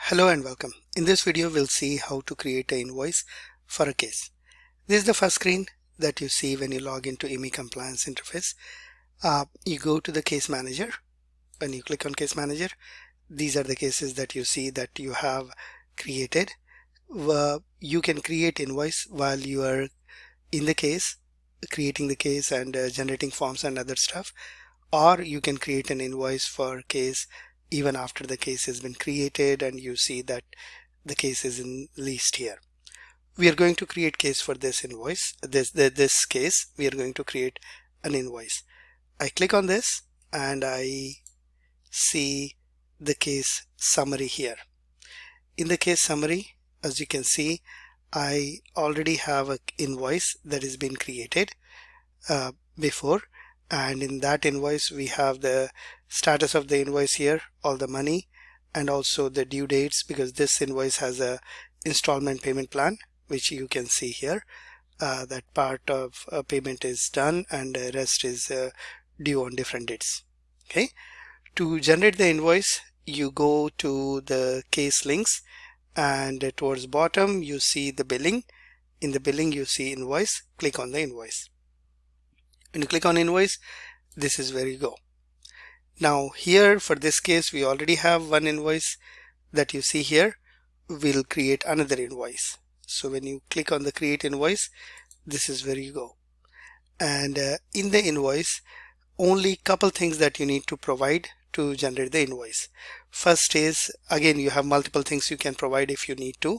Hello and welcome. In this video we'll see how to create an invoice for a case. This is the first screen that you see when you log into Immicompliance interface. You go to the case manager. When you click on case manager, these are the cases that you see that you have created. You can create invoice while you are in the case, creating the case and generating forms and other stuff, or you can create an invoice for case even after the case has been created and you see that the case is in list here. We are going to create case for this invoice. This case we are going to create an invoice. I click on this and I see the case summary here. In the case summary, as you can see, I already have an invoice that has been created before, and in that invoice we have the status of the invoice here, all the money, and also the due dates, because this invoice has a installment payment plan which you can see here. That part of payment is done and the rest is due on different dates. Okay, to generate the invoice, you go to the case links and towards bottom you see the billing. In the billing you see invoice. Click on the invoice. When you click on invoice, this is where you go. Now here for this case we already have one invoice that you see here. We'll create another invoice. So when you click on the create invoice, this is where you go. And in the invoice, only couple things that you need to provide to generate the invoice. First is, again, you have multiple things you can provide if you need to,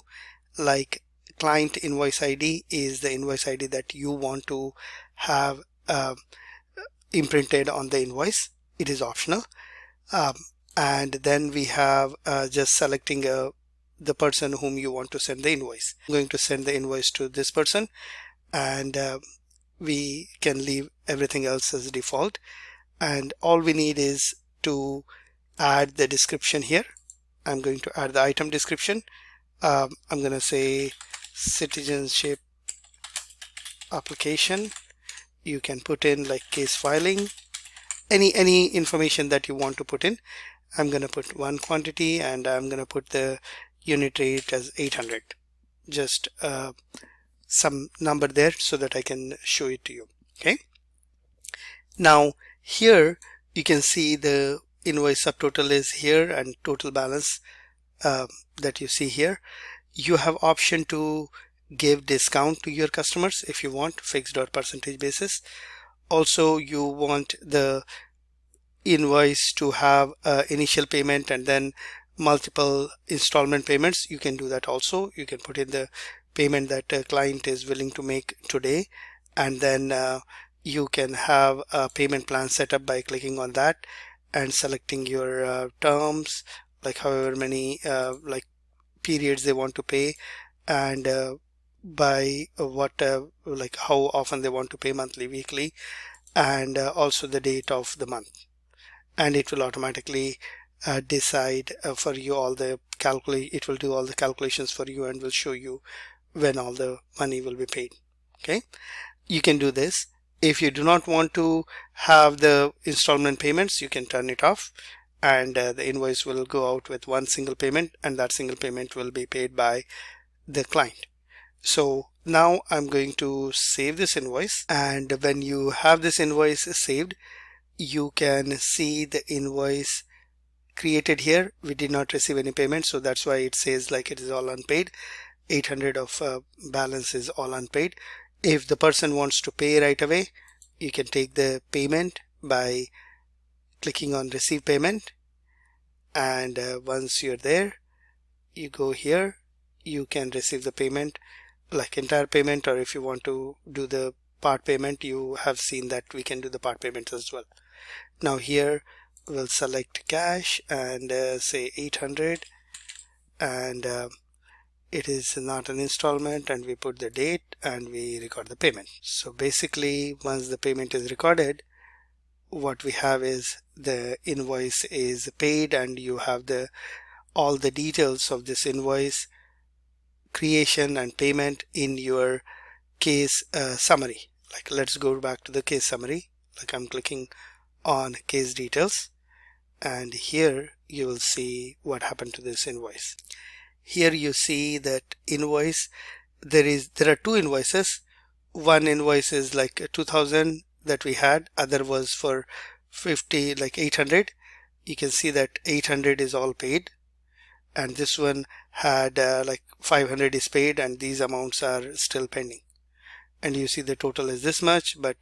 like client invoice ID is the invoice ID that you want to have imprinted on the invoice. It is optional. And then we have just selecting the person whom you want to send the invoice. I'm going to send the invoice to this person, and we can leave everything else as default. And all we need is to add the description here. I'm going to add the item description. I'm going to say citizenship application. You can put in like case filing, any information that you want to put in. I'm going to put one quantity and I'm going to put the unit rate as 800. Just some number there so that I can show it to you. Okay. Now here you can see the invoice subtotal is here and total balance that you see here. You have option to give discount to your customers if you want, fixed or percentage basis. Also you want the invoice to have initial payment and then multiple installment payments. You can do that also. You can put in the payment that a client is willing to make today, and then you can have a payment plan set up by clicking on that and selecting your terms, like however many like periods they want to pay, and by what like how often they want to pay, monthly, weekly, and also the date of the month. And it will automatically decide for you all the it will do all the calculations for you and will show you when all the money will be paid. Okay, you can do this. If you do not want to have the installment payments, you can turn it off, and the invoice will go out with one single payment, and that single payment will be paid by the client. So now I'm going to save this invoice, and when you have this invoice saved, you can see the invoice created here. We did not receive any payment, so that's why it says like it is all unpaid. 800 of balance is all unpaid. If the person wants to pay right away, you can take the payment by clicking on receive payment, and once you're there, you go here, you can receive the payment like entire payment, or if you want to do the part payment, you have seen that we can do the part payment as well. Now here we'll select cash and say 800, and it is not an installment, and we put the date and we record the payment. So basically once the payment is recorded, what we have is the invoice is paid, and you have all the details of this invoice creation and payment in your case summary. Like let's go back to the case summary. Like I'm clicking on case details, and here you will see what happened to this invoice. Here you see that invoice, there are two invoices. One invoice is like 2000 that we had, other was for 50, like 800. You can see that 800 is all paid, and this one had like 500 is paid, and these amounts are still pending. And you see the total is this much, but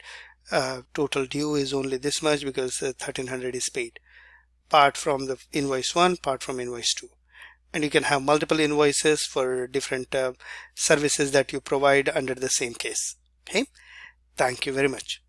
total due is only this much because 1300 is paid, part from the invoice 1, part from invoice 2. And you can have multiple invoices for different services that you provide under the same case. Okay, thank you very much.